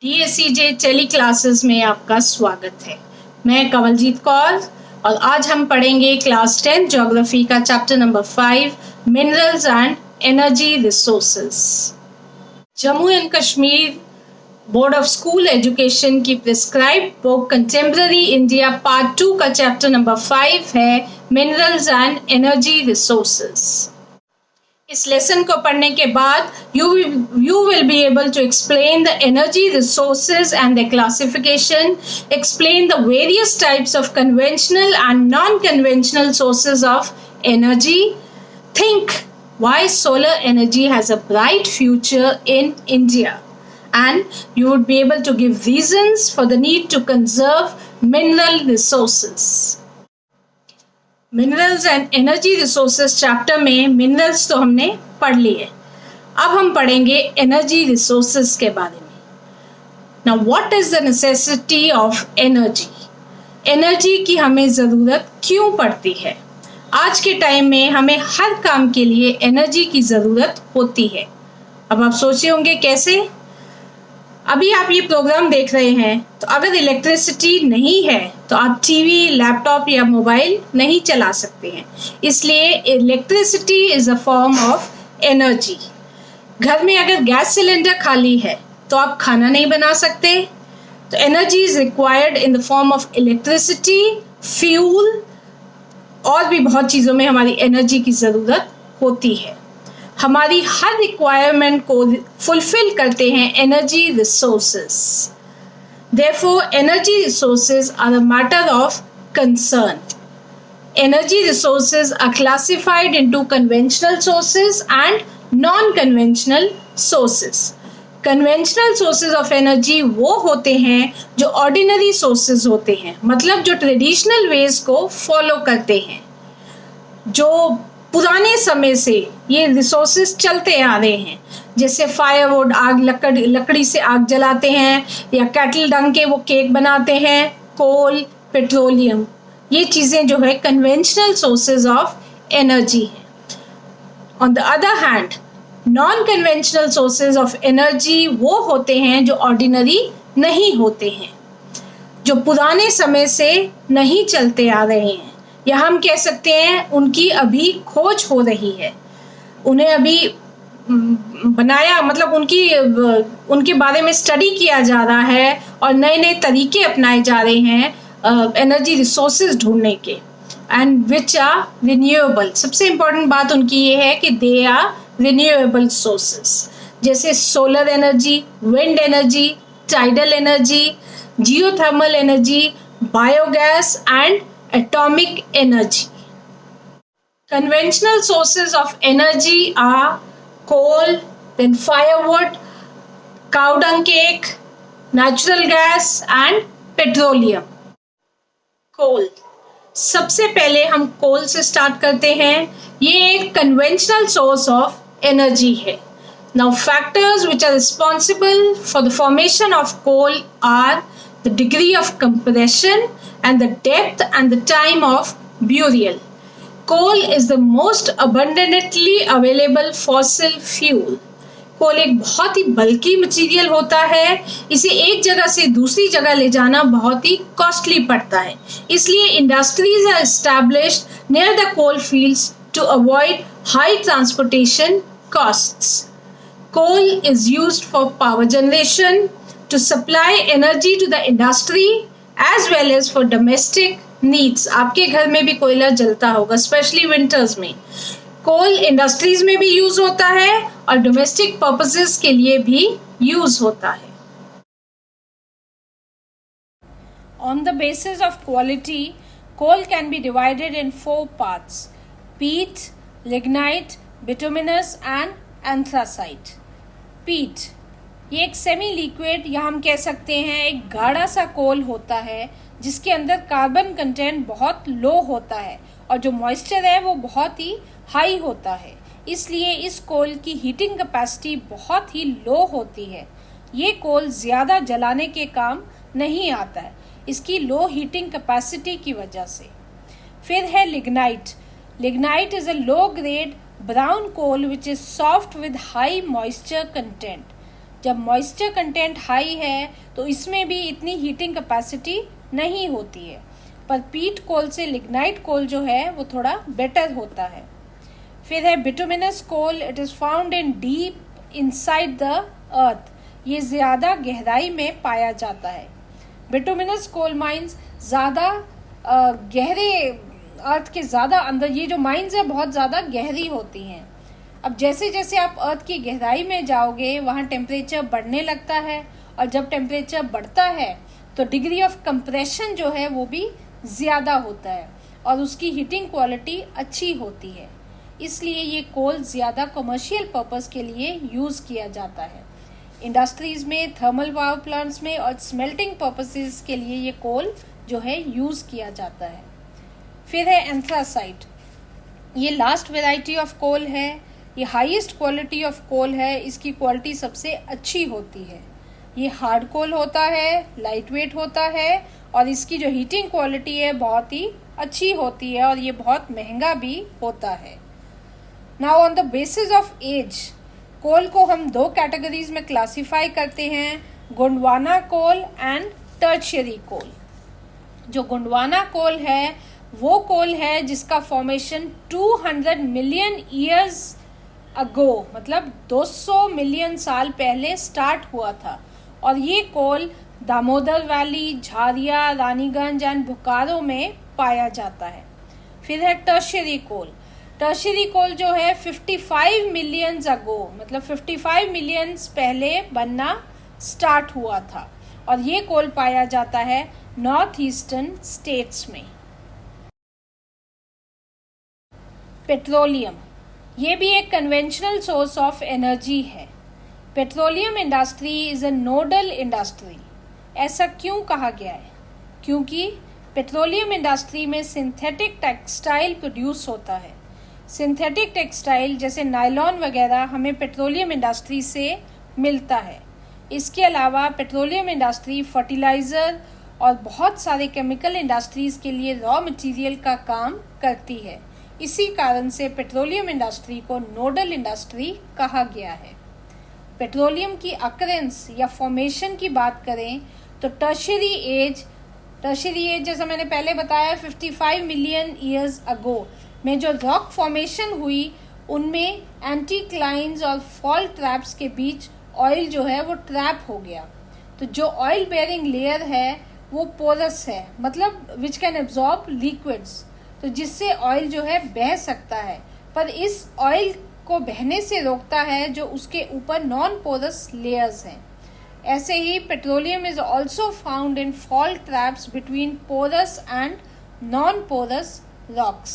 DSCJ tele classes में आपका स्वागत है। मैं कवलजीत कौर और आज हम पढ़ेंगे क्लास 10 ज्योग्राफी का chapter number 5 minerals and energy resources. Jammu and Kashmir board of school education की prescribed book contemporary India part 2 का चैप्टर नंबर 5 है मिनरल्स एंड एनर्जी रिसोर्सेज। इस लेसन को पढ़ने के बाद you will be able to explain the energy resources and their classification, explain the various types of conventional and non-conventional sources of energy, think why solar energy has a bright future in India, and you would be able to give reasons for the need to conserve mineral resources. Minerals and energy resources chapter में minerals तो हमने पढ़ लिए, अब हम पढ़ेंगे energy resources के बारे में। Now what is the necessity of energy? Energy की हमें ज़रूरत क्यों पड़ती है? आज के टाइम में हमें हर काम के लिए एनर्जी की ज़रूरत होती है। अब आप सोचे होंगे कैसे? अभी आप ये प्रोग्राम देख रहे हैं तो अगर इलेक्ट्रिसिटी नहीं है तो आप टीवी, लैपटॉप या मोबाइल नहीं चला सकते हैं। इसलिए electricity is a form of energy. घर में अगर गैस सिलेंडर खाली है तो आप खाना नहीं बना सकते। तो energy is required in the form of electricity, fuel और भी बहुत चीज़ों में हमारी एनर्जी की ज़रूरत होती है। हमारी हर रिक्वायरमेंट को फुलफिल करते हैं energy resources. Therefore, energy resources are a matter of concern. Energy resources are classified into conventional sources and non-conventional sources. Conventional sources of energy वो होते हैं जो ordinary sources होते हैं, मतलब जो traditional ways को follow करते हैं, जो पुराने समय से ये रिसोर्सेज चलते आ रहे हैं। जैसे फायरवुड, आग, लकड़ी से आग जलाते हैं, या कैटल डंग के वो केक बनाते हैं, कोल, पेट्रोलियम, ये चीज़ें जो है कन्वेंशनल सोर्सेज ऑफ एनर्जी हैं। On the other hand non conventional sources of energy वो होते हैं जो ऑर्डिनरी नहीं होते हैं, जो पुराने समय से नहीं चलते आ रहे हैं, या हम कह सकते हैं उनकी अभी खोज हो रही है, उन्हें अभी बनाया, मतलब उनके बारे में स्टडी किया जा रहा है और नए नए तरीके अपनाए जा रहे हैं एनर्जी रिसोर्सेज ढूंढने के, एंड विच आर रिन्यूएबल। सबसे इम्पोर्टेंट बात उनकी ये है कि दे आर रिन्यूएबल सोर्सेज, जैसे solar energy, wind energy, tidal energy, geothermal energy, biogas and atomic energy. Conventional sources of energy are coal, then firewood, cow dung cake, natural gas and petroleum. Coal. सबसे पहले हम कोल से start करते हैं। ये एक conventional source of energy है। Now factors which are responsible for the formation of coal are the degree of compression and the depth and the time of burial. Coal is the most abundantly available fossil fuel. कोल एक बहुत ही बल्कि material होता है, इसे एक जगह से दूसरी जगह ले जाना बहुत ही कॉस्टली पड़ता है। इसलिए industries are established near the coal fields to avoid high transportation costs. Coal is used for power generation, to supply energy to the industry as well as for domestic needs. आपके घर में भी कोयला जलता होगा, स्पेशली विंटर्स में। कोल industries में भी यूज होता है और डोमेस्टिक पर्पसेस के लिए भी यूज होता है। On the basis of quality, coal can be divided in 4 parts: peat, lignite, bituminous and anthracite. पीट ये एक सेमी लिक्विड या हम कह सकते हैं एक गाढ़ा सा कोल होता है जिसके अंदर कार्बन कंटेंट बहुत लो होता है और जो मॉइस्चर है वो बहुत ही हाई होता है। इसलिए इस कोल की हीटिंग कैपेसिटी बहुत ही लो होती है। ये कोल ज़्यादा जलाने के काम नहीं आता है इसकी लो हीटिंग कैपेसिटी की वजह से। फिर है lignite. Lignite is a low grade brown coal which is soft with high moisture content. जब मॉइस्चर कंटेंट हाई है तो इसमें भी इतनी हीटिंग कैपेसिटी नहीं होती है, पर पीट कोल से लिग्नाइट कोल जो है वो थोड़ा बेटर होता है। फिर है bituminous coal. It is found in deep inside the earth. ये ज़्यादा गहराई में पाया जाता है। बिटुमिनस कोल माइंस ज़्यादा गहरे अर्थ के ज़्यादा अंदर, ये जो माइंस है बहुत ज़्यादा गहरी होती हैं। अब जैसे जैसे आप अर्थ की गहराई में जाओगे वहाँ टेम्परेचर बढ़ने लगता है, और जब टेम्परेचर बढ़ता है तो डिग्री ऑफ कंप्रेशन जो है वो भी ज़्यादा होता है और उसकी हीटिंग क्वालिटी अच्छी होती है। इसलिए ये कोल ज़्यादा कमर्शियल पर्पस के लिए यूज़ किया जाता है। इंडस्ट्रीज़ में, थर्मल पावर प्लांट्स में और स्मेल्टिंग पर्पसेस के लिए ये कोल जो है यूज़ किया जाता है। फिर है एंथ्रासाइट। ये लास्ट वेराइटी ऑफ कोल है। ये हाईएस्ट क्वालिटी ऑफ कोल है। इसकी क्वालिटी सबसे अच्छी होती है। ये हार्ड कोल होता है, लाइट वेट होता है और इसकी जो हीटिंग क्वालिटी है बहुत ही अच्छी होती है और ये बहुत महंगा भी होता है। Now on the basis of age, coal को हम दो कैटेगरीज में क्लासिफाई करते हैं, Gondwana coal and tertiary coal. जो गोंडवाना कोल है वो कोल है जिसका फॉर्मेशन 200 मिलियन ईयर्स अगो, मतलब 200 मिलियन साल पहले स्टार्ट हुआ था, और ये coal Damodar valley, Jharia, Raniganj and Bokaro में पाया जाता है। फिर है टर्शियरी कोल। टर्शियरी कोल जो है 55 मिलियंस अगो, मतलब 55 मिलियंस पहले बनना स्टार्ट हुआ था, और ये कोल पाया जाता है नॉर्थ ईस्टर्न स्टेट्स में। पेट्रोलियम, ये भी एक कन्वेंशनल सोर्स ऑफ एनर्जी है। Petroleum industry is a nodal industry. ऐसा क्यों कहा गया है? क्योंकि पेट्रोलियम इंडस्ट्री में सिंथेटिक टेक्सटाइल प्रोड्यूस होता है। सिंथेटिक टेक्सटाइल जैसे नायलॉन वगैरह हमें पेट्रोलियम इंडस्ट्री से मिलता है। इसके अलावा पेट्रोलियम इंडस्ट्री फर्टिलाइज़र और बहुत सारे केमिकल इंडस्ट्रीज़ के लिए रॉ मटेरियल का काम करती है। इसी कारण से पेट्रोलियम इंडस्ट्री को नोडल इंडस्ट्री कहा गया है। पेट्रोलियम की अकरेंस या फॉर्मेशन की बात करें तो टर्शियरी एज जैसा मैंने पहले बताया 55 मिलियन ईयर्स अगो में जो रॉक फॉर्मेशन हुई उनमें एंटीक्लाइंस और फॉल्ट ट्रैप्स के बीच ऑयल जो है वो ट्रैप हो गया। तो जो ऑयल बेयरिंग लेयर है वो पोरस है, मतलब विच कैन एब्जॉर्ब लिक्विड्स, तो जिससे ऑयल जो है बह सकता है, पर इस ऑयल को बहने से रोकता है जो उसके ऊपर नॉन पोरस लेयर्स हैं। ऐसे ही petroleum is also found in fault traps between porous and non porous rocks.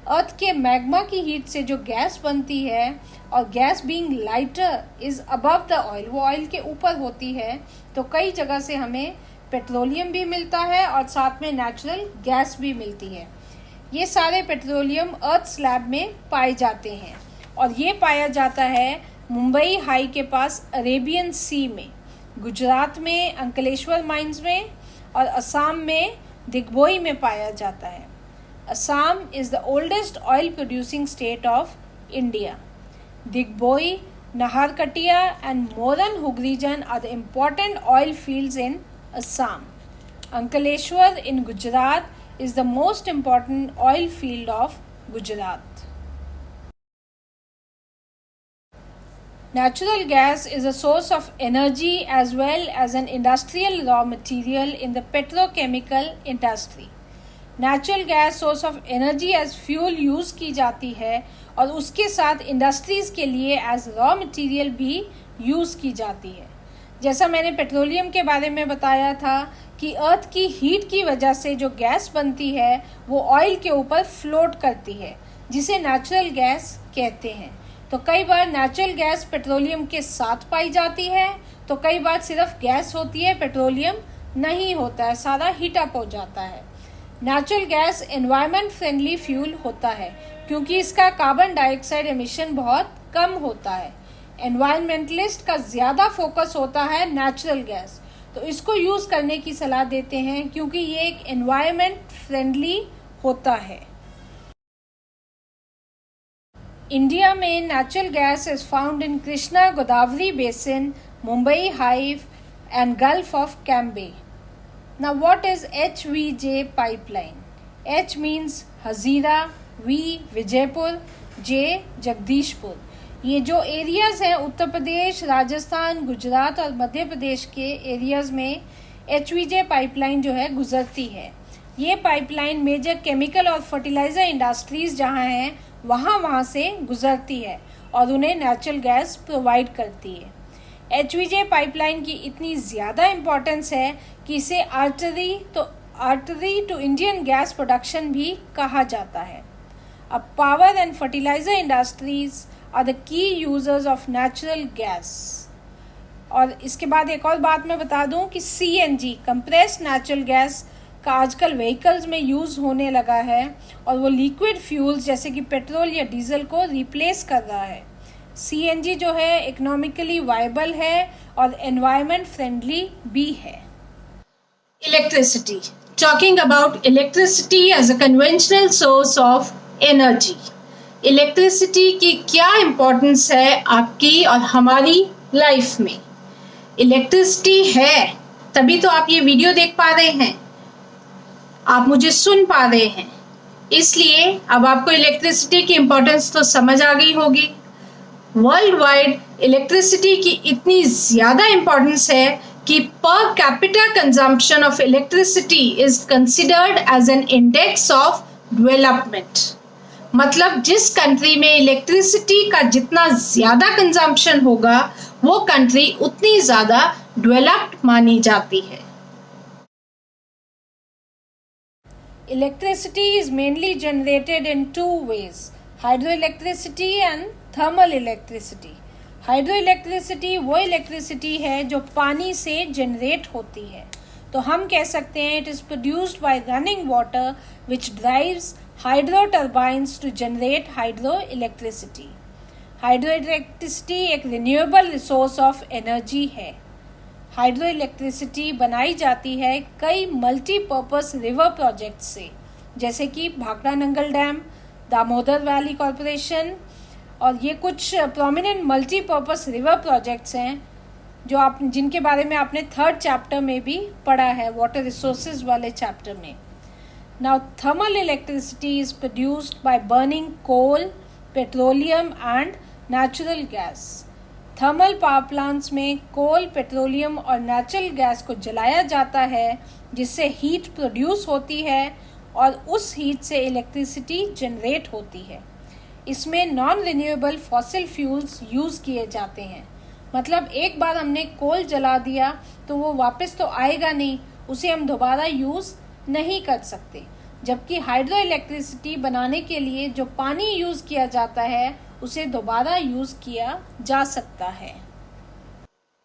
Earth के मैग्मा की हीट से जो गैस बनती है, और gas being lighter is above the oil, वो ऑयल के ऊपर होती है, तो कई जगह से हमें पेट्रोलियम भी मिलता है और साथ में नेचुरल गैस भी मिलती है। ये सारे पेट्रोलियम अर्थ स्लैब में पाए जाते हैं, और ये पाया जाता है मुंबई हाई के पास अरेबियन सी में, गुजरात में अंकलेश्वर माइंस में, और असम में दिग्बोई में पाया जाता है। Assam is the oldest oil producing state of India. Digboi, Naharkatiya and Moran Hugli are the important oil fields in Assam. Ankaleshwar in Gujarat is the most important oil field of Gujarat. Natural gas is a source of energy as well as an industrial raw material in the petrochemical industry. Natural gas source of energy as fuel use की जाती है, और उसके साथ industries के लिए as raw material भी use की जाती है। जैसा मैंने पेट्रोलियम के बारे में बताया था कि अर्थ की हीट की वजह से जो गैस बनती है वो ऑयल के ऊपर फ्लोट करती है, जिसे नेचुरल गैस कहते हैं। तो कई बार नेचुरल गैस पेट्रोलियम के साथ पाई जाती है, तो कई बार सिर्फ गैस होती है, पेट्रोलियम नहीं होता है, सारा हीट अप हो जाता है। Natural gas environment friendly fuel होता है क्योंकि इसका कार्बन डाइऑक्साइड एमिशन बहुत कम होता है। एनवायरमेंटलिस्ट का ज़्यादा फोकस होता है नेचुरल गैस, तो इसको यूज़ करने की सलाह देते हैं क्योंकि ये एक एनवायरमेंट फ्रेंडली होता है। इंडिया में natural gas is found in Krishna Godavari basin, Mumbai Hive and Gulf of Cambay. Now what is HVJ pipeline? H means Hazira, V Vijaypur, J Jagdishpur. ये जो एरियाज हैं उत्तर प्रदेश, राजस्थान, गुजरात और मध्य प्रदेश के एरियाज में HVJ पाइपलाइन जो है गुजरती है. ये पाइपलाइन मेजर केमिकल और फर्टिलाइजर इंडस्ट्रीज जहाँ हैं वहाँ से गुजरती है और उन्हें नेचुरल गैस प्रोवाइड करती है. HVJ पाइपलाइन की इतनी ज़्यादा इम्पोर्टेंस है कि इसे artery to Indian gas production भी कहा जाता है. अब power and fertilizer industries are the key users of natural gas. और इसके बाद एक और बात मैं बता दूं कि CNG कंप्रेस्ड नेचुरल गैस का आजकल व्हीकल्स में यूज़ होने लगा है और वो लिक्विड फ्यूल्स जैसे कि पेट्रोल या डीजल को रिप्लेस कर रहा है. CNG जो है इकोनॉमिकली वायबल है और एनवायरनमेंट फ्रेंडली भी है. Electricity. Talking about electricity as a conventional source of energy. Electricity की क्या इम्पोर्टेंस है आपकी और हमारी लाइफ में. इलेक्ट्रिसिटी है तभी तो आप ये वीडियो देख पा रहे हैं, आप मुझे सुन पा रहे हैं, इसलिए अब आपको इलेक्ट्रिसिटी की इम्पोर्टेंस तो समझ आ गई होगी. वर्ल्ड वाइड इलेक्ट्रिसिटी की इतनी ज़्यादा इम्पोर्टेंस है कि per capita consumption of electricity is considered as an index of development. मतलब जिस कंट्री में इलेक्ट्रिसिटी का जितना ज़्यादा कंजम्पशन होगा वो कंट्री उतनी ज़्यादा डेवलप्ड मानी जाती है. Electricity is mainly generated in two ways, hydroelectricity and thermal electricity. Hydroelectricity वो इलेक्ट्रिसिटी है जो पानी से जनरेट होती है, तो हम कह सकते हैं it is produced by running water which drives hydro turbines to generate hydroelectricity. Hydroelectricity एक renewable resource of energy है. हाइड्रो इलेक्ट्रिसिटी बनाई जाती है कई मल्टीपर्पस रिवर प्रोजेक्ट से, जैसे कि Bhakra Nangal dam, Damodar valley corporation, और ये कुछ प्रोमिनेंट मल्टीपर्पस रिवर प्रोजेक्ट्स हैं जो जिनके बारे में आपने 3rd चैप्टर में भी पढ़ा है, वाटर रिसोर्सेज वाले चैप्टर में. Now thermal electricity is produced by burning coal, petroleum and natural gas. Thermal power plants में कोल, पेट्रोलियम और नेचुरल गैस को जलाया जाता है जिससे हीट प्रोड्यूस होती है और उस हीट से इलेक्ट्रिसिटी जनरेट होती है. इसमें non renewable fossil fuels use किए जाते हैं. मतलब एक बार हमने कोल जला दिया तो वो वापस तो आएगा नहीं, उसे हम दोबारा यूज़ नहीं कर सकते. जबकि हाइड्रो इलेक्ट्रिसिटी बनाने के लिए जो पानी यूज़ किया जाता है उसे दोबारा यूज किया जा सकता है.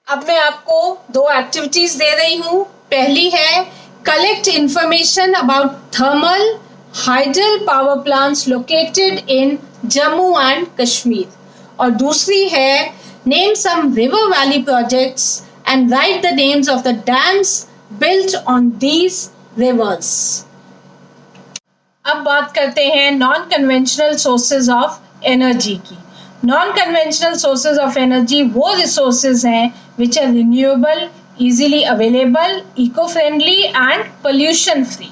अब मैं आपको 2 एक्टिविटीज दे रही हूँ. पहली है collect information about thermal hydel power plants located in Jammu and Kashmir, और दूसरी है name some river valley projects and write the names of the dams built on these rivers. अब बात करते हैं non conventional sources of energy की. Non conventional sources of energy वो resources हैं which are renewable, easily available, eco friendly and pollution free.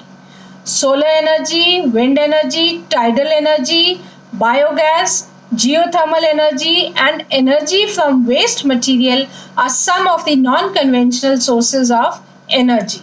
Solar energy, wind energy, tidal energy, biogas, geothermal energy and energy from waste material are some of the non-conventional sources of energy.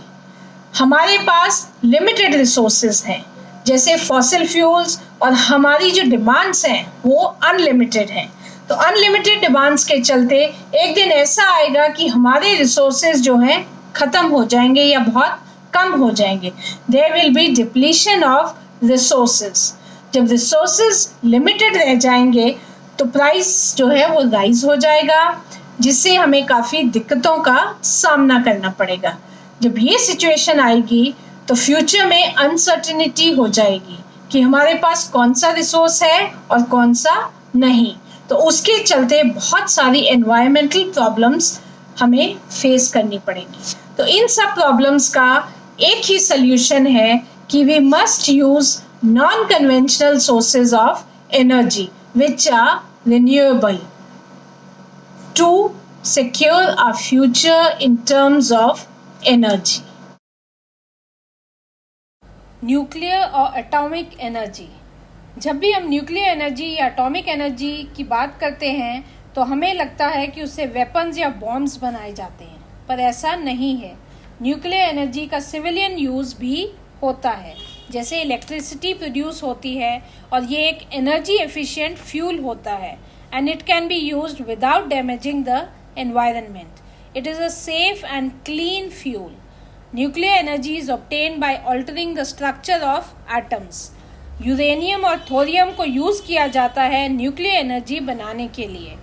हमारे पास limited resources हैं जैसे fossil fuels, और हमारी जो demands हैं वो unlimited हैं. तो अनलिमिटेड डिमांड्स के चलते एक दिन ऐसा आएगा कि हमारे रिसोर्सेज जो हैं ख़त्म हो जाएंगे या बहुत कम हो जाएंगे. There will be depletion of resources. जब रिसोर्सेज लिमिटेड रह जाएंगे तो प्राइस जो है वो राइज हो जाएगा, जिससे हमें काफ़ी दिक्कतों का सामना करना पड़ेगा. जब ये सिचुएशन आएगी तो फ्यूचर में अनसर्टेनिटी हो जाएगी कि हमारे पास कौन सा रिसोर्स है और कौन सा नहीं. तो उसके चलते बहुत सारी एनवायरमेंटल प्रॉब्लम्स हमें फेस करनी पड़ेंगी. तो इन सब प्रॉब्लम्स का एक ही सल्यूशन है कि we must use non conventional sources of energy which are renewable to secure our future in terms of energy. Nuclear और एटॉमिक एनर्जी। जब भी हम न्यूक्लियर एनर्जी या एटॉमिक एनर्जी की बात करते हैं तो हमें लगता है कि उससे वेपन्स या बॉम्ब्स बनाए जाते हैं, पर ऐसा नहीं है। न्यूक्लियर एनर्जी का सिविलियन यूज़ भी होता है, जैसे इलेक्ट्रिसिटी प्रोड्यूस होती है और ये एक एनर्जी एफिशिएंट फ्यूल होता है and it can be used without damaging the environment. It is a safe and clean fuel. Nuclear energy is obtained by altering the structure of atoms. Uranium और thorium को use किया जाता है nuclear energy बनाने के लिए।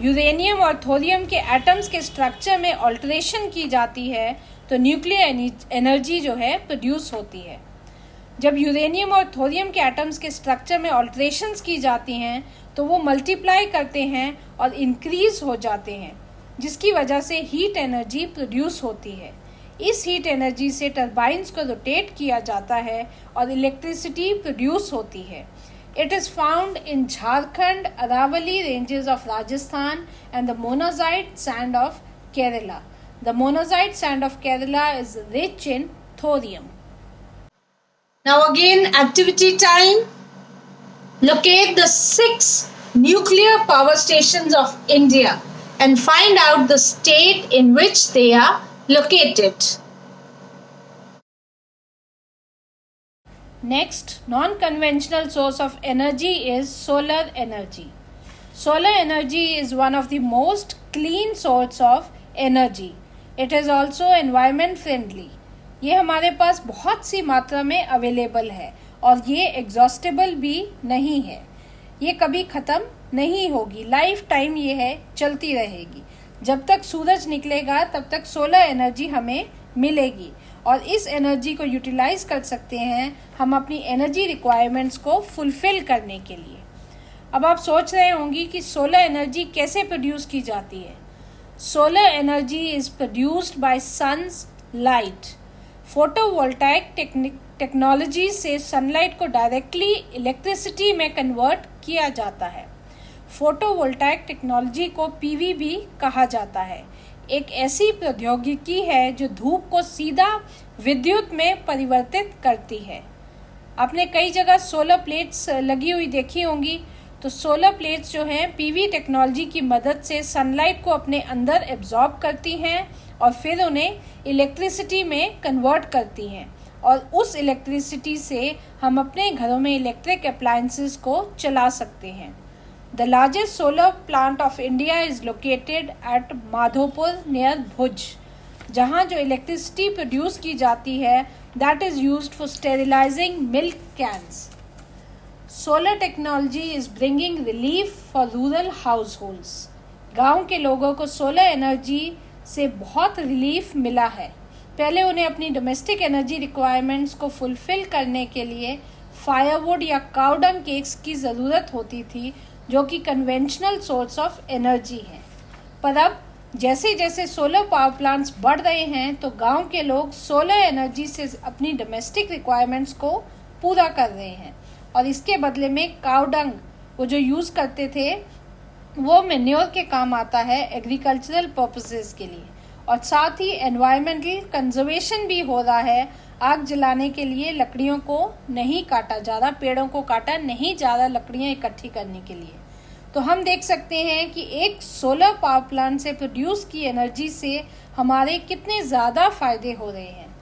Uranium और thorium के एटम्स के स्ट्रक्चर में ऑल्टरेशन की जाती है तो न्यूक्लियर एनर्जी जो है प्रोड्यूस होती है। जब यूरेनियम और थोरियम के एटम्स के स्ट्रक्चर में ऑल्टरेशंस की जाती हैं तो वो मल्टीप्लाई करते हैं और इंक्रीज हो जाते हैं, जिसकी वजह से हीट एनर्जी प्रोड्यूस होती है। इस हीट एनर्जी से टरबाइन्स को रोटेट किया जाता है और इलेक्ट्रिसिटी प्रोड्यूस होती है। It is found in Jharkhand, Aravalli ranges of Rajasthan and the monazite sand of Kerala. The monazite sand of Kerala is rich in thorium. Now again, activity time. Locate the 6 nuclear power stations of India and find out the state in which they are located. Next, non-conventional source of energy is solar energy. Solar energy is one of the most clean source of energy. It is also environment friendly. ये हमारे पास बहुत सी मात्रा में available है और ये exhaustible भी नहीं है। ये कभी ख़त्म नहीं होगी, लाइफ टाइम ये है, चलती रहेगी। जब तक सूरज निकलेगा तब तक सोलर एनर्जी हमें मिलेगी और इस एनर्जी को यूटिलाइज कर सकते हैं हम अपनी एनर्जी रिक्वायरमेंट्स को फुलफिल करने के लिए। अब आप सोच रहे होंगी कि सोलर एनर्जी कैसे प्रोड्यूस की जाती है। Solar energy is produced by sun's light. Photovoltaic technology से सनलाइट को डायरेक्टली इलेक्ट्रिसिटी में कन्वर्ट किया जाता है। फोटोवोल्टाइक टेक्नोलॉजी को पीवी भी कहा जाता है। एक ऐसी प्रौद्योगिकी है जो धूप को सीधा विद्युत में परिवर्तित करती है। आपने कई जगह सोलर प्लेट्स लगी हुई देखी होंगी, तो सोलर प्लेट्स जो हैं पीवी टेक्नोलॉजी की मदद से सनलाइट को अपने अंदर एब्जॉर्ब करती हैं और फिर उन्हें इलेक्ट्रिसिटी में कन्वर्ट करती हैं और उस इलेक्ट्रिसिटी से हम अपने घरों में इलेक्ट्रिक अप्लायंसेस को चला सकते हैं। The largest solar plant of India is located at Madhopur near Bhuj, जहाँ जो इलेक्ट्रिसिटी प्रोड्यूस की जाती है that is used for sterilizing milk cans. Solar technology is bringing relief for rural households. गांव के लोगों को सोलर एनर्जी से बहुत रिलीफ मिला है। पहले उन्हें अपनी डोमेस्टिक एनर्जी रिक्वायरमेंट्स को फुलफिल करने के लिए फायरवुड या काउडंग केक्स की ज़रूरत होती थी, जो कि कन्वेंशनल सोर्स ऑफ एनर्जी है। पर अब जैसे जैसे सोलर पावर प्लांट्स बढ़ रहे हैं तो गांव के लोग सोलर एनर्जी से अपनी डोमेस्टिक रिक्वायरमेंट्स को पूरा कर रहे हैं और इसके बदले में काउडंग वो जो यूज़ करते थे वो मेन्योर के काम आता है एग्रीकल्चरल पर्पसेस के लिए। और साथ ही एनवायरमेंटल कंजर्वेशन भी हो रहा है। आग जलाने के लिए लकड़ियों को नहीं काटा जा रहा, पेड़ों को काटा नहीं जा रहा लकड़ियाँ इकट्ठी करने के लिए। तो हम देख सकते हैं कि एक सोलर पावर प्लांट से प्रोड्यूस की एनर्जी से हमारे कितने ज़्यादा फायदे हो रहे हैं।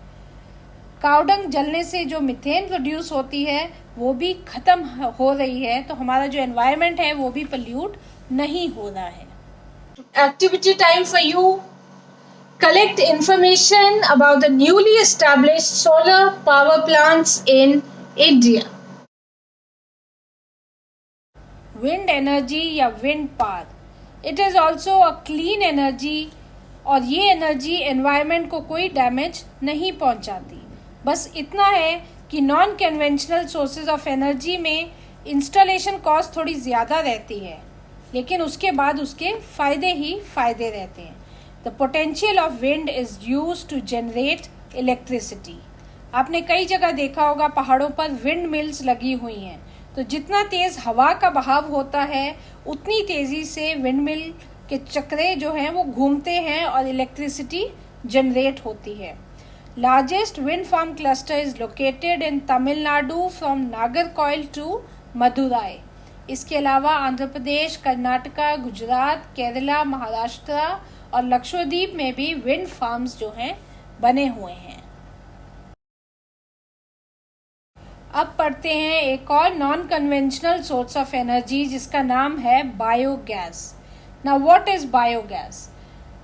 काउडंग जलने से जो मीथेन प्रोड्यूस होती है वो भी ख़त्म हो रही है, तो हमारा जो एनवायरनमेंट है वो भी पोल्यूट नहीं हो रहा है। Activity time for you. Collect information about the newly established solar power plants in India. Wind energy या wind power, it is also a clean energy और ये एनर्जी एनवायरनमेंट को कोई डैमेज नहीं पहुंचाती। बस इतना है कि non conventional sources of energy में इंस्टॉलेशन कॉस्ट थोड़ी ज़्यादा रहती है, लेकिन उसके बाद उसके फ़ायदे ही फ़ायदे रहते हैं। The potential of wind is used to generate electricity. आपने कई जगह देखा होगा पहाड़ों पर विंड मिल्स लगी हुई हैं, तो जितना तेज़ हवा का बहाव होता है उतनी तेज़ी से विंड मिल के चक्रे जो हैं वो घूमते हैं और इलेक्ट्रिसिटी जनरेट होती है। Largest wind farm cluster is located in Tamil Nadu from Nagercoil to Madurai. इसके अलावा आंध्र प्रदेश, कर्नाटका, गुजरात, केरला, महाराष्ट्र और लक्षद्वीप में भी विंड फार्म्स जो हैं बने हुए हैं। अब पढ़ते हैं एक और non conventional source of energy जिसका नाम है biogas. Now what is biogas?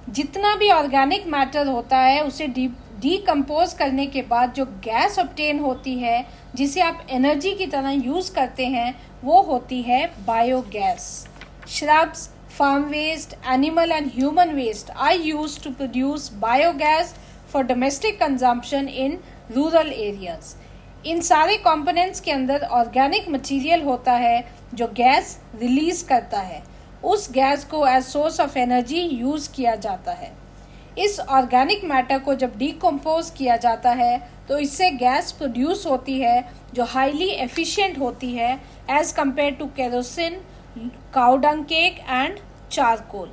जितना भी ऑर्गेनिक मैटर होता है उसे डीकम्पोज करने के बाद जो गैस ऑब्टेन होती है, जिसे आप एनर्जी की तरह यूज करते हैं, वो होती है biogas. Shrubs, farm waste, animal and human waste are used to produce biogas for domestic consumption in rural areas. इन सारे कंपोनेंट्स के अंदर ऑर्गेनिक मटेरियल होता है जो गैस रिलीज करता है। उस गैस को as source of energy use किया जाता है। इस ऑर्गेनिक मैटर को जब डीकम्पोज किया जाता है तो इससे गैस प्रोड्यूस होती है जो हाईली एफिशिएंट होती है as compare to kerosene, cow dung cake and charcoal.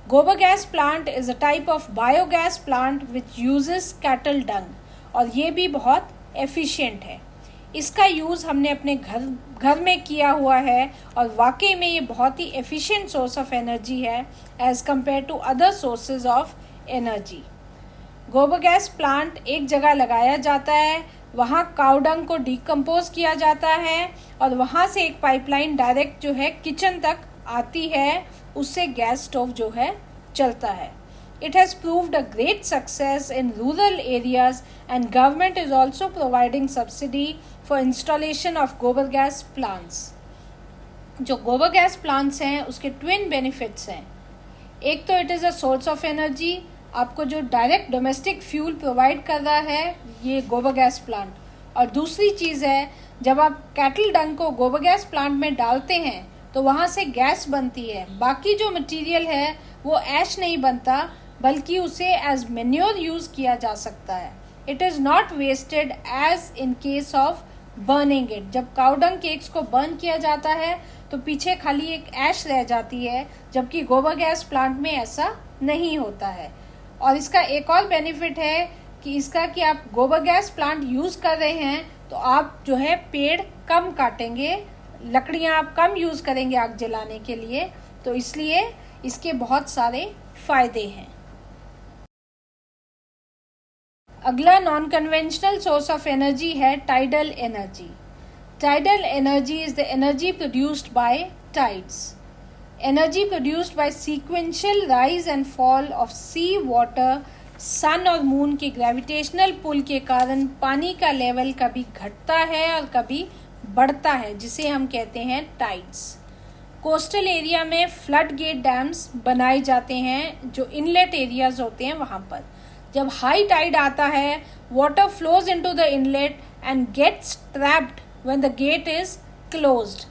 गोबर gas plant is a type of biogas plant which uses cattle dung और ये भी बहुत एफिशिएंट है। इसका यूज़ हमने अपने घर में किया हुआ है और वाकई में ये बहुत ही एफिशिएंट सोर्स ऑफ एनर्जी है as compare to other sources of energy. गोबर गैस प्लांट एक जगह लगाया जाता है, वहाँ काउ डंग को डीकम्पोज किया जाता है और वहाँ से एक पाइपलाइन डायरेक्ट जो है किचन तक आती है, उससे गैस स्टोव जो है चलता है। It has proved a great success in rural areas and government is also providing subsidy for installation of gobar gas plants. जो गोबर गैस प्लांट्स हैं उसके ट्विन बेनिफिट्स हैं। एक तो it is a source of energy, आपको जो direct domestic fuel provide कर रहा है ये गोबर गैस प्लांट, और दूसरी चीज़ है जब आप कैटल डंग को गोबर गैस प्लांट में डालते हैं तो वहाँ से गैस बनती है। बाकी जो मटीरियल है वो ऐश नहीं बनता बल्कि उसे एज मेन्योर यूज किया जा सकता है। It is not wasted as in case of burning it. जब काउ डंग केक्स को बर्न किया जाता है तो पीछे खाली एक ऐश रह जाती है, जबकि गोबर गैस प्लांट में ऐसा नहीं होता है। और इसका एक और बेनिफिट है कि आप गोबर गैस प्लांट यूज कर रहे हैं तो आप जो है पेड़ कम काटेंगे, लकड़ियां आप कम यूज करेंगे आग जलाने के लिए, तो इसलिए इसके बहुत सारे फायदे हैं। अगला non conventional source of energy है tidal energy. Tidal energy is the energy produced by tides. Energy produced by sequential rise and fall of sea water, sun और मून के ग्रेविटेशनल पुल के कारण पानी का लेवल कभी घटता है और कभी बढ़ता है, जिसे हम कहते हैं टाइड्स। कोस्टल एरिया में फ्लड गेट डैम्स बनाए जाते हैं जो इनलेट एरियाज होते हैं वहाँ पर। जब हाई टाइड आता है water flows into the inlet and gets trapped when the gate is closed.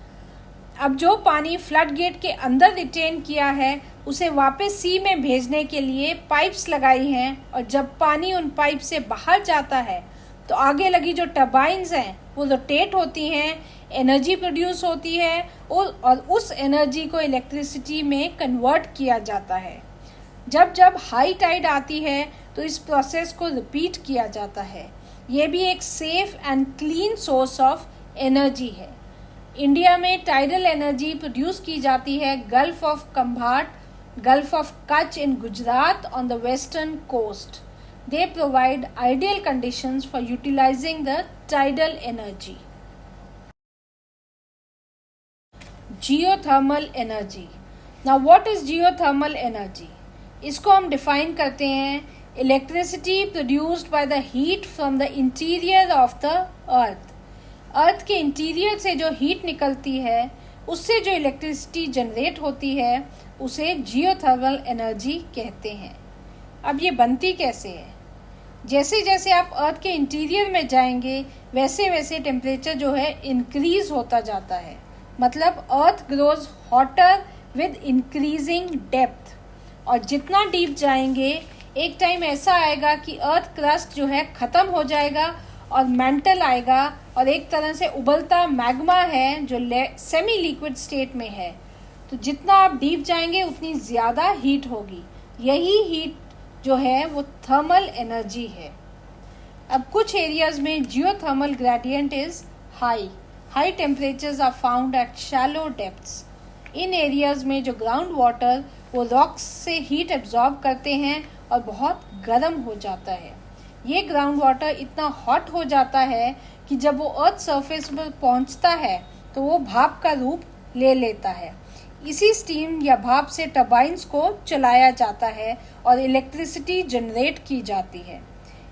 अब जो पानी फ्लड गेट के अंदर रिटेन किया है उसे वापस सी में भेजने के लिए पाइप्स लगाई हैं, और जब पानी उन पाइप से बाहर जाता है तो आगे लगी जो टर्बाइन्स हैं वो रोटेट होती हैं, एनर्जी प्रोड्यूस होती है और उस एनर्जी को इलेक्ट्रिसिटी में कन्वर्ट किया जाता है। जब जब हाई टाइड आती है तो इस प्रोसेस को रिपीट किया जाता है। ये भी एक safe and clean source of energy है। इंडिया में टाइडल एनर्जी प्रोड्यूस की जाती है gulf of Khambhat, gulf of Kutch in Gujarat on the western coast. They provide ideal conditions for utilizing the tidal energy. Geothermal energy. Now what is geothermal energy? इसको हम define करते हैं electricity produced by the heat from the interior of the earth. अर्थ के interior से जो heat निकलती है उससे जो इलेक्ट्रिसिटी जनरेट होती है उसे जियोथर्मल एनर्जी कहते हैं। अब ये बनती कैसे है? जैसे जैसे आप अर्थ के इंटीरियर में जाएंगे वैसे वैसे टेम्परेचर जो है इंक्रीज होता जाता है। मतलब earth grows hotter with increasing depth, और जितना डीप जाएंगे एक टाइम ऐसा आएगा कि अर्थ क्रस्ट जो है ख़त्म हो जाएगा और मेंटल आएगा, और एक तरह से उबलता मैग्मा है जो सेमी लिक्विड स्टेट में है तो जितना आप डीप जाएंगे उतनी ज़्यादा हीट होगी। यही हीट जो है वो थर्मल एनर्जी है। अब कुछ एरियाज में geothermal gradient is high. High temperatures are found at shallow depths. इन एरियाज में जो ग्राउंड वाटर वो रॉक्स से हीट एब्जॉर्ब करते हैं और बहुत गर्म हो जाता है। ये ग्राउंड वाटर इतना हॉट हो जाता है कि जब वो अर्थ सरफेस पर पहुंचता है तो वो भाप का रूप ले लेता है। इसी स्टीम या भाप से टर्बाइन्स को चलाया जाता है और इलेक्ट्रिसिटी जनरेट की जाती है।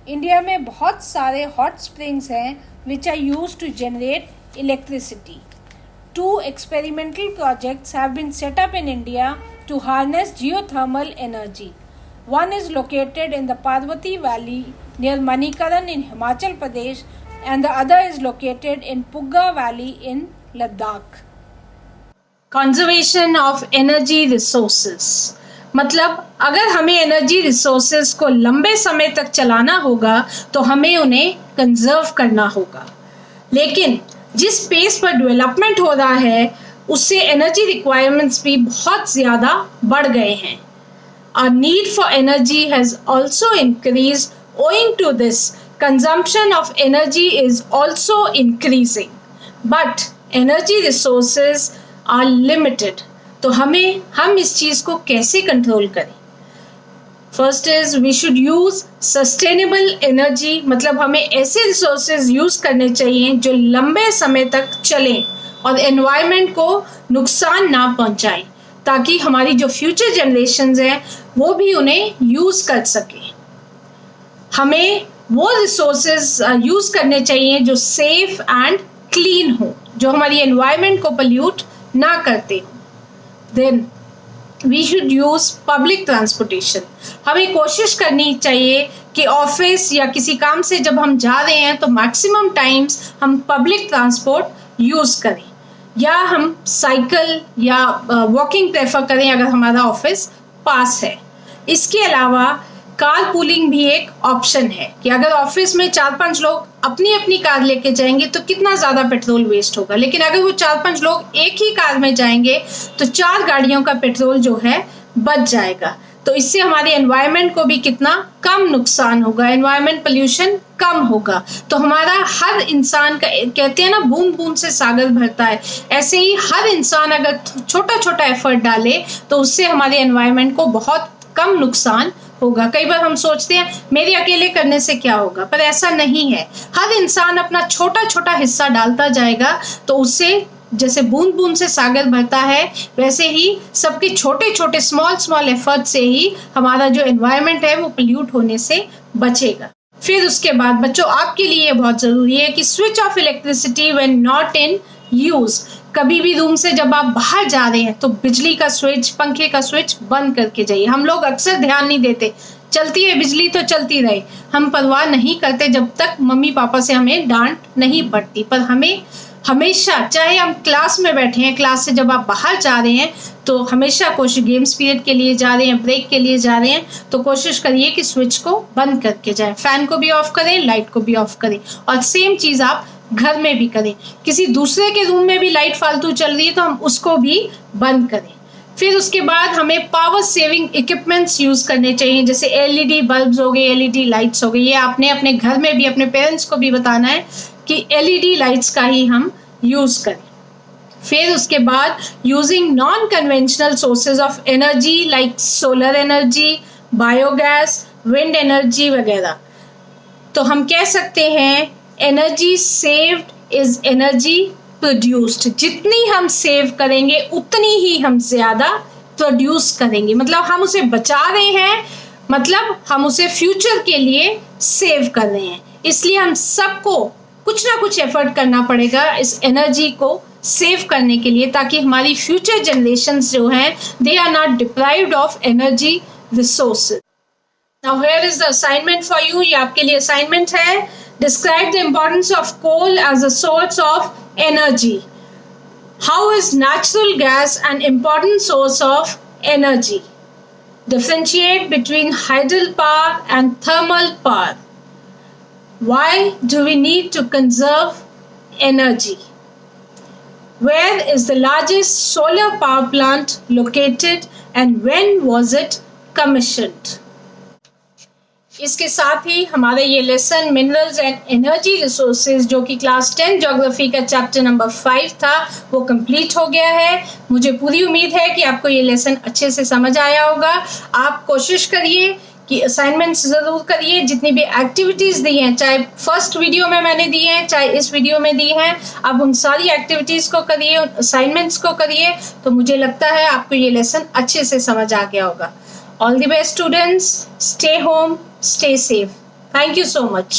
इंडिया में बहुत सारे हॉट स्प्रिंग्स हैं which are used to generate electricity. 2 experimental projects have been set up in India to harness geothermal energy. One is located in the Parvati Valley near Manikaran in Himachal Pradesh and the other is located in Pugga Valley in Ladakh. Conservation of energy resources मतलब अगर हमें energy resources को लंबे समय तक चलाना होगा तो हमें उन्हें कंजर्व करना होगा। लेकिन जिस पेस पर डेवलपमेंट हो रहा है उससे एनर्जी रिक्वायरमेंट्स भी बहुत ज़्यादा बढ़ गए हैं। Our need for energy has also increased. Owing to this, consumption of energy is also increasing. But energy resources are limited. तो हम इस चीज़ को कैसे कंट्रोल करें? First is we should use sustainable energy मतलब हमें ऐसे रिसोर्सेज यूज करने चाहिए जो लंबे समय तक चलें और एनवायरनमेंट को नुकसान ना पहुंचाएं ताकि हमारी जो फ्यूचर जनरेशन्स हैं वो भी उन्हें यूज कर सकें। हमें वो रिसोर्सेज यूज करने चाहिए जो सेफ एंड क्लीन हो, जो हमारी एनवायरनमेंट को पोल्यूट ना करते हो। Then we should use public transportation. हमें कोशिश करनी चाहिए कि ऑफिस या किसी काम से जब हम जा रहे हैं तो मैक्सिमम टाइम्स हम पब्लिक ट्रांसपोर्ट यूज करें या हम साइकिल या वॉकिंग प्रेफर करें अगर हमारा ऑफिस पास है। इसके अलावा कार पूलिंग भी एक ऑप्शन है कि अगर ऑफिस में 4-5 लोग अपनी अपनी कार लेके जाएंगे तो कितना ज़्यादा पेट्रोल वेस्ट होगा, लेकिन अगर वो 4-5 लोग एक ही कार में जाएंगे तो 4 गाड़ियों का पेट्रोल जो है बच जाएगा। तो इससे हमारे एनवायरनमेंट को भी कितना कम नुकसान होगा, एनवायरनमेंट पोल्यूशन कम होगा। तो हमारा हर इंसान का, कहते हैं ना बूंद बूंद से सागर भरता है, ऐसे ही हर इंसान अगर छोटा छोटा एफर्ट डाले तो उससे हमारे एनवायरनमेंट को बहुत कम नुकसान होगा। कई बार हम सोचते हैं मेरे अकेले करने से क्या होगा, पर ऐसा नहीं है। हर इंसान अपना छोटा छोटा हिस्सा डालता जाएगा तो उससे जैसे बूंद बूंद से सागर भरता है वैसे ही सबके छोटे छोटे स्मॉल एफर्ट से ही हमारा जो एनवायरनमेंट है वो पोल्यूट होने से बचेगा। फिर उसके बाद बच्चों आपके लिए बहुत ज़रूरी है कि switch off electricity when not in use. कभी भी रूम से जब आप बाहर जा रहे हैं तो बिजली का स्विच, पंखे का स्विच बंद करके जाइए। हम लोग अक्सर ध्यान नहीं देते, चलती है बिजली तो चलती रहे, हम परवाह नहीं करते जब तक मम्मी पापा से हमें डांट नहीं पड़ती। पर हमें हमेशा, चाहे हम क्लास में बैठे हैं, क्लास से जब आप बाहर जा रहे हैं तो हमेशा कोशिश, गेम्स पीरियड के लिए जा रहे हैं, ब्रेक के लिए जा रहे हैं तो कोशिश करिए कि स्विच को बंद करके जाएं। फैन को भी ऑफ करें, लाइट को भी ऑफ करें। और सेम चीज़ आप घर में भी करें। किसी दूसरे के रूम में भी लाइट फालतू चल रही है तो हम उसको भी बंद करें। फिर उसके बाद हमें पावर सेविंग इक्विपमेंट्स यूज़ करने चाहिए, जैसे एलईडी बल्ब्स हो गए, एलईडी लाइट्स हो गई। ये आपने अपने घर में भी अपने पेरेंट्स को भी बताना है कि एलईडी लाइट्स का ही हम यूज़ करें। फिर उसके बाद using non conventional sources of energy like solar energy, biogas, wind energy वगैरह। तो हम कह सकते हैं energy saved is energy produced. जितनी हम सेव करेंगे उतनी ही हम ज़्यादा प्रोड्यूस करेंगे। मतलब हम उसे बचा रहे हैं, मतलब हम उसे फ्यूचर के लिए सेव कर रहे हैं। इसलिए हम सबको कुछ ना कुछ एफर्ट करना पड़ेगा इस एनर्जी को सेव करने के लिए, ताकि हमारी फ्यूचर जनरेशन्स जो हैं they are not deprived of energy resources. Now here is the assignment for you. ये आपके लिए असाइनमेंट है। Describe the importance of coal as a source of energy. How is natural gas an important source of energy? Differentiate between hydropower and thermal power. Why do we need to conserve energy? Where is the largest solar power plant located and when was it commissioned? इसके साथ ही हमारा ये lesson minerals and energy resources जो कि class 10 geography का chapter number 5 था वो complete हो गया है। मुझे पूरी उम्मीद है कि आपको ये लेसन अच्छे से समझ आया होगा। आप कोशिश करिए कि असाइनमेंट्स ज़रूर करिए। जितनी भी एक्टिविटीज़ दी हैं, चाहे फर्स्ट वीडियो में मैंने दी हैं, चाहे इस वीडियो में दी हैं, आप उन सारी एक्टिविटीज़ को करिए, असाइनमेंट्स को करिए, तो मुझे लगता है आपको ये लेसन अच्छे से समझ आ गया होगा। All the best, students. Stay home, stay safe. Thank you so much.